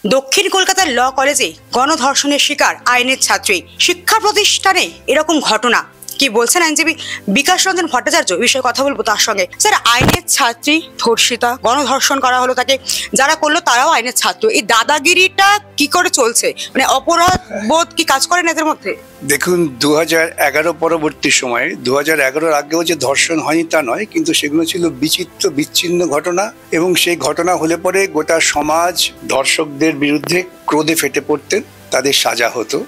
দক্ষিণ কলকাতার ল কলেজে গণধর্ষণের শিকার আইনের ছাত্রী, শিক্ষা প্রতিষ্ঠানে এরকম ঘটনা। কি বলছেন আইনজীবী বিকাশ রঞ্জন ভট্টাচার্য, এই বিষয়ে কথা বলবো তার সঙ্গে। স্যার, আইনের ছাত্রী ধর্ষিতা, গণধর্ষণ করা হলো তাকে, যারা করলো তারাও আইনের ছাত্র, এই দাদাগিরিটা কি করে চলছে? মানে অপরাধ বোধ কি কাজ করে না এদের মধ্যে? দেখুন, 2011 পরবর্তী সময়ে, 2011-র আগেও যে ধর্ষণ হয়নি তা নয়, কিন্তু সেগুলো ছিল বিচিত্র বিচ্ছিন্ন ঘটনা, এবং সেই ঘটনা হলে পরে গোটা সমাজ ধর্ষকদের বিরুদ্ধে ক্রোধে ফেটে পড়তেন, তাদের সাজা হতো।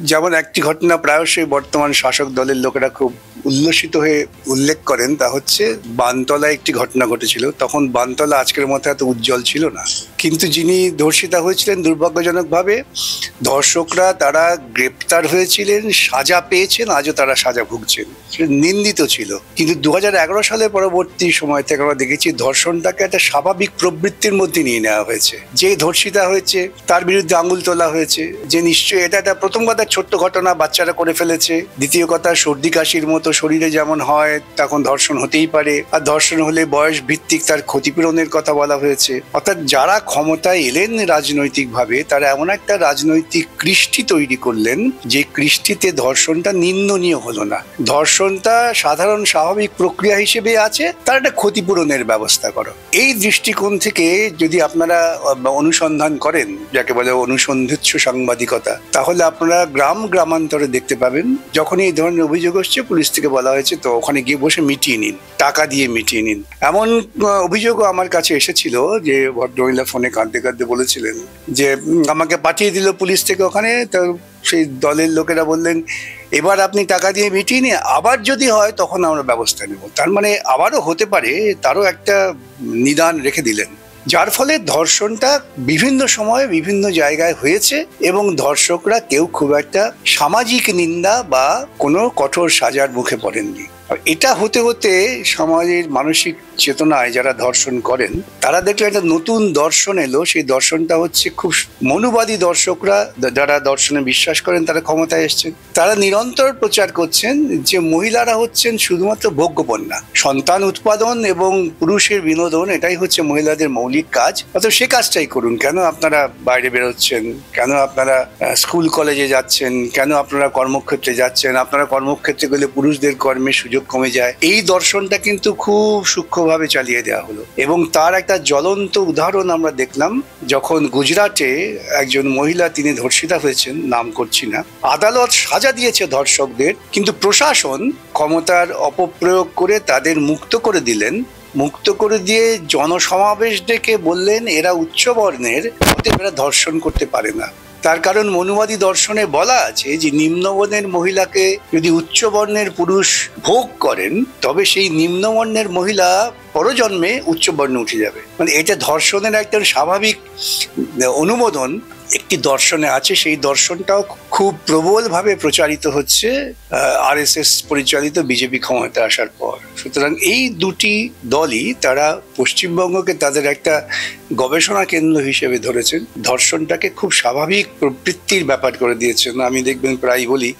যেমন একটি ঘটনা প্রায়শই বর্তমান শাসক দলের লোকেরা খুব উল্লসিত হয়ে উল্লেখ করেন, তা হচ্ছে বানতলায় একটি ঘটনা ঘটেছিল। তখন বানতলা আজকের মতো এত উজ্জ্বল ছিল না, কিন্তু যিনি ধর্ষিতা হয়েছিলেন দুর্ভাগ্যজনকভাবে ধর্ষকরা তারা গ্রেপ্তার হয়েছিলেন, সাজা পেয়েছেন, আজও তারা সাজা ভুগছেন, নিন্দিত ছিল। কিন্তু 2011 সালের পরবর্তী সময় থেকে আমরা দেখেছি ধর্ষণটাকে একটা স্বাভাবিক প্রবৃত্তির মধ্যে নিয়ে নেওয়া হয়েছে। যে ধর্ষিতা হয়েছে তার বিরুদ্ধে আঙুল তোলা হয়েছে যে নিশ্চয়ই এটা প্রথম কথা ছোট্ট ঘটনা, বাচ্চারা করে ফেলেছে। দ্বিতীয় কথা, সর্দি কাশির মতো শরীরে যেমন হয় তখন ধর্ষণ হতেই পারে, আর ধর্ষণ হলে বয়স ভিত্তিক তার ক্ষতিপূরণের কথা বলা হয়েছে। অর্থাৎ যারা ক্ষমতায় এলেন রাজনৈতিকভাবে, তারা এমন একটা রাজনৈতিক কৃষ্টি তৈরি করলেন যে কৃষ্টিতে ধর্ষণটা নিন্দনীয় হলো না। ধর্ষণটা সাধারণ স্বাভাবিক প্রক্রিয়া হিসেবে আছে, তার একটা ক্ষতিপূরণের ব্যবস্থা করো। এই দৃষ্টিকোণ থেকে যদি আপনারা অনুসন্ধান করেন, যাকে বলে অনুসন্ধিৎস সাংবাদিকতা, তাহলে আপনারা গ্রামান্তরে দেখতে পাবেন যখন এই ধরনের অভিযোগ আসছে পুলিশ থেকে বলা হয়েছে তো ওখানে গিয়ে বসে মিটিয়ে নিন, টাকা দিয়ে মিটিয়ে নিন। এমন অভিযোগও আমার কাছে এসেছিল যে ভদ্রমহিলা ফোনে কাঁদতে কাঁদতে বলেছিলেন যে আমাকে পাঠিয়ে দিল পুলিশ থেকে ওখানে। তো সেই দলের লোকেরা বললেন এবার আপনি টাকা দিয়ে মিটিয়ে নিয়ে আবার যদি হয় তখন আমরা ব্যবস্থা নেব। তার মানে আবারও হতে পারে, তারও একটা নিদান রেখে দিলেন। যার ফলে ধর্ষণটা বিভিন্ন সময়ে বিভিন্ন জায়গায় হয়েছে এবং ধর্ষকরা কেউ খুব একটা সামাজিক নিন্দা বা কোনো কঠোর সাজার মুখে পড়েননি। এটা হতে হতে সমাজের মানসিক চেতনায় যারা ধর্ষণ করেন তারা দেখলে একটা নতুন দর্শন এলো। সেই দর্শনটা হচ্ছে খুব মনুবাদী দর্শকরা, যারা দর্শনে বিশ্বাস করেন, তারা ক্ষমতায় এসছেন, তারা নিরন্তর প্রচার করছেন যে মহিলারা হচ্ছেন শুধুমাত্র ভোগ্যপণ্য, সন্তান উৎপাদন এবং পুরুষের বিনোদন, এটাই হচ্ছে মহিলাদের মৌলিক কাজ। অর্থাৎ সে কাজটাই করুন। কেন আপনারা বাইরে বেরোচ্ছেন, কেন আপনারা স্কুল কলেজে যাচ্ছেন, কেন আপনারা কর্মক্ষেত্রে যাচ্ছেন, আপনারা কর্মক্ষেত্রে গেলে পুরুষদের কর্মের সুযোগ কমে যায়। এই দর্শনটা কিন্তু খুব সূক্ষ্মভাবে চালিয়ে দেওয়া হলো এবং তার একটা জ্বলন্ত উদাহরণ আমরা দেখলাম যখন গুজরাটে একজন মহিলা, তিনি ধর্ষিতা হয়েছেন, নাম করছি না, আদালত সাজা দিয়েছে ধর্ষকদের, কিন্তু প্রশাসন ক্ষমতার অপপ্রয়োগ করে তাদের মুক্ত করে দিলেন। মুক্ত করে দিয়ে জনসমাবেশ ডেকে বললেন এরা উচ্চবর্ণের, এরা ধর্ষণ করতে পারে না। তার কারণ মনুবাদী দর্শনে বলা আছে যে নিম্নবর্ণের মহিলাকে যদি উচ্চবর্ণের পুরুষ ভোগ করেন তবে সেই নিম্নবর্ণের মহিলা পরজন্মে উচ্চবর্ণে উঠে যাবে। মানে এটা ধর্ষণের একটা স্বাভাবিক অনুমোদন একটি দর্শনে আছে। সেই দর্শনটাও খুব প্রবলভাবে প্রচারিত হচ্ছে RSS পরিচালিত বিজেপি ক্ষমতা আসার পর। সুতরাং এই দুটি দলই তারা পশ্চিমবঙ্গকে তাদের একটা গবেষণা কেন্দ্র হিসেবে ধরেছেন, ধর্ষণটাকে খুব স্বাভাবিক প্রবৃত্তির ব্যাপার করে দিয়েছেন। আমি দেখবেন প্রায় বলি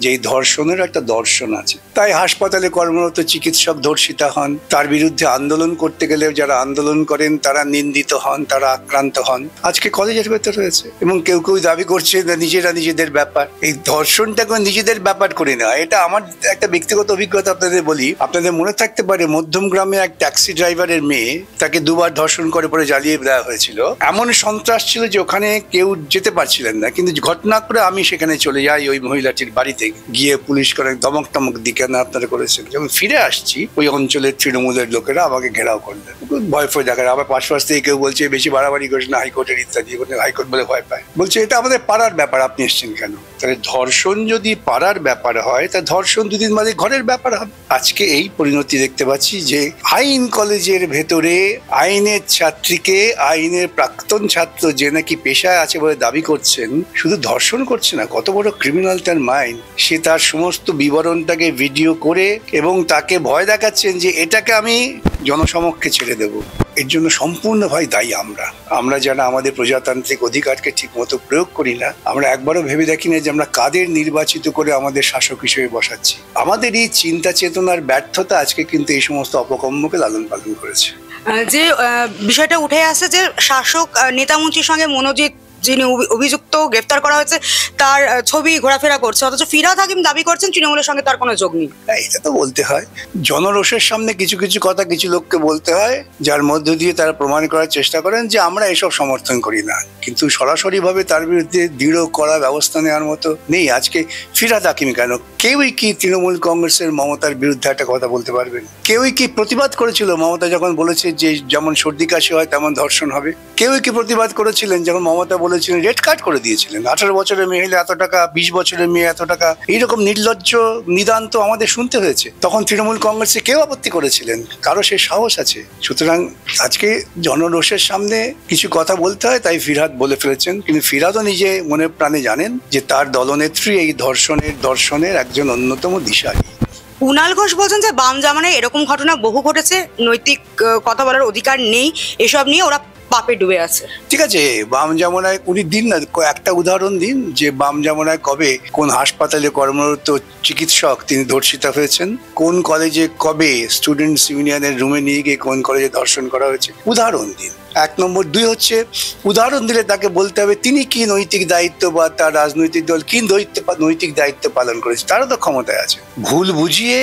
যে এই ধর্ষণের একটা দর্শন আছে, তাই হাসপাতালে কর্মরত চিকিৎসক ধর্ষিতা হন, তার বিরুদ্ধে আন্দোলন করতে গেলে যারা আন্দোলন করেন তারা নিন্দিত হন, তারা আক্রান্ত হন। আজকে কলেজের ভেতর রয়েছে এবং কেউ কেউ দাবি করছে নিজেরা নিজেদের ব্যাপার। এই ধর্ষণটাকে নিজেদের ব্যাপার করে নেওয়া, এটা আমার একটা ব্যক্তিগত অভিজ্ঞতা আপনাদের বলি। আপনাদের মনে থাকতে পারে মধ্যম গ্রামে এক ট্যাক্সি ড্রাইভারের মেয়ে, তাকে দুবার ধর্ষণ করে পরে জ্বালিয়ে দেওয়া হয়েছিল। এমন সন্ত্রাস ছিল যে ওখানে কেউ যেতে পারছিলেন না, কিন্তু ঘটনা করে আমি সেখানে চলে যাই ওই মহিলাটির বাড়িতে, গিয়ে পুলিশ করে ধমক টমক দিয়ে কেন আপনারা করেছেন। যখন ফিরে আসছি ওই অঞ্চলের তৃণমূলের লোকেরা আমাকে ঘেরাও করলেন, ভয় ফয় দেখায়। আবার পাশপাশ থেকে কেউ বলছে বেশি বাড়াবাড়ি করিস না, হাইকোর্টের ইত্যাদি, হাইকোর্ট বলে ভয় পায়, বলছে এটা আমাদের পাড়ার ব্যাপার, আপনি এসছেন কেন? তাহলে ধর্ষণ যদি পাড়ার ব্যাপার হয় তা ধর্ষণ দুদিন বাদে ঘরের ব্যাপার হবে। আজকে এই পরিণতি দেখতে পাচ্ছি যে আইন কলেজের ভেতরে আইনের ছাত্রীকে, আইনের প্রাক্তন ছাত্র যে নাকি পেশায় আছে বলে দাবি করছেন, শুধু ধর্ষণ করছে না, কত বড় ক্রিমিনাল তার মাইন্ড। সে তার সমস্ত বিবরণটাকে ভিডিও করে এবং তাকে ভয় দেখাচ্ছেন যে এটাকে আমি জনসমক্ষে ছেড়ে দেব। এর জন্য সম্পূর্ণভাবে দায়ী আমরা যারা আমাদের প্রজাতান্ত্রিক অধিকারকে ঠিক মতো প্রয়োগ করি না। আমরা একবারও ভেবে দেখি না যে আমরা কাদের নির্বাচিত করে আমাদের শাসক হিসেবে বসাচ্ছি। আমাদের এই চিন্তা চেতনার ব্যর্থতা আজকে কিন্তু এই সমস্ত অপকর্মকে লালন পালন করেছে। যে বিষয়টা উঠে আসে যে শাসক নেতামন্ত্রীর সঙ্গে মনোজিৎ যিনি অভিযুক্ত গ্রেফতার করা হয়েছে তার ছবি ঘোরাফেরা করছে, অথচ ফিরহাদ হাকিম দাবি করছেন তৃণমূলের সঙ্গে তার কোনো যোগ নেই। এটা তো বলতে হয়, জনরোষের সামনে কিছু কিছু কথা কিছু লোককে বলতে হয়, যার মধ্য দিয়ে তারা প্রমাণ করার চেষ্টা করেন যে আমরা এসব সমর্থন করি না, কিন্তু সরাসরি ভাবে তার বিরুদ্ধে দৃঢ় কড়া ব্যবস্থা নেওয়ার মতো নেই। আজকে ফিরহাদ হাকিম কেন, কেউই কি তৃণমূল কংগ্রেসের মমতার বিরুদ্ধে একটা কথা বলতে পারবেন? কেউই কি প্রতিবাদ করেছিল মমতা যখন বলেছে যে যেমন সর্দি কাশি হয় তেমন ধর্ষণ হবে? কেউই কি প্রতিবাদ করেছিলেন যখন মমতা বলেছিলেন রেড কার্ড করে দিয়েছিলেন, 18 বছরের মেয়ে হলে এত টাকা, 20 বছরের মেয়ে এত টাকা? এইরকম নির্লজ্জ নিদান তো আমাদের শুনতে হয়েছে। তখন তৃণমূল কংগ্রেসে কেউ আপত্তি করেছিলেন? কারো সে সাহস আছে? সুতরাং আজকে জনরোষের সামনে কিছু কথা বলতে হয়, তাই ফিরহাদ বলে ফেলেছেন। কিন্তু ফিরহাদও নিজে মনে প্রাণে জানেন যে তার দলনেত্রী এই দর্শনের একজন অন্যতম দিশারি। কুণাল ঘোষ বলছেন যে বাম জামানায় এরকম ঘটনা বহু ঘটেছে, নৈতিক কথা বলার অধিকার নেই, এসব নিয়ে ওরা পাপে ডুবে আছে। ঠিক আছে, বাম জামানায় উনি দিন না একটা উদাহরণ দিন যে বাম জামানায় কবে কোন হাসপাতালে কর্মরত চিকিৎসক তিনি ধর্ষিতা হয়েছেন, কোন কলেজে কবে স্টুডেন্টস ইউনিয়নের রুমে নিয়ে গিয়ে কোন কলেজে ধর্ষণ করা হয়েছে, উদাহরণ দিন। 1 নম্বর। 2 হচ্ছে উদাহরণ দিলে তাকে বলতে হবে তিনি কি নৈতিক দায়িত্ব বা তার রাজনৈতিক দল কি নৈতিক দায়িত্ব পালন করেছে, তারও তো ক্ষমতায় আছে। ভুল বুঝিয়ে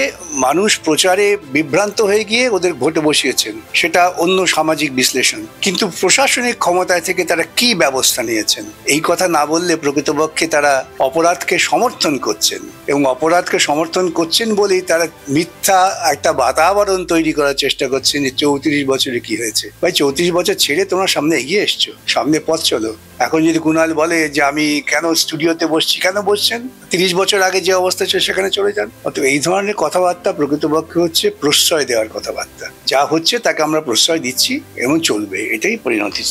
মানুষ প্রচারে বিভ্রান্ত হয়ে গিয়ে ওদের ভোটে বসিয়েছেন, সেটা অন্য সামাজিক বিশ্লেষণ। কিন্তু প্রশাসনিক ক্ষমতায় থেকে তারা কি ব্যবস্থা নিয়েছেন এই কথা না বললে প্রকৃতপক্ষে তারা অপরাধকে সমর্থন করছেন, এবং অপরাধকে সমর্থন করছেন বলেই তারা মিথ্যা একটা বাতাবরণ তৈরি করার চেষ্টা করছেন যে 34 বছরে কি হয়েছে। ভাই 34 বছর ছেড়ে তোমরা সামনে এগিয়ে এসছো, সামনে পথ চলো। এখন যদি কুণাল বলে যে আমি কেন স্টুডিওতে বসছি, কেন বসছেন? 30 বছর আগে যে অবস্থা ছিল সেখানে চলে যান। অতএব এই ধরনের কথাবার্তা প্রকৃতপক্ষে হচ্ছে প্রশ্রয় দেওয়ার কথাবার্তা। যা হচ্ছে তাকে আমরা প্রশ্রয় দিচ্ছি এবং চলবে, এটাই পরিণতি।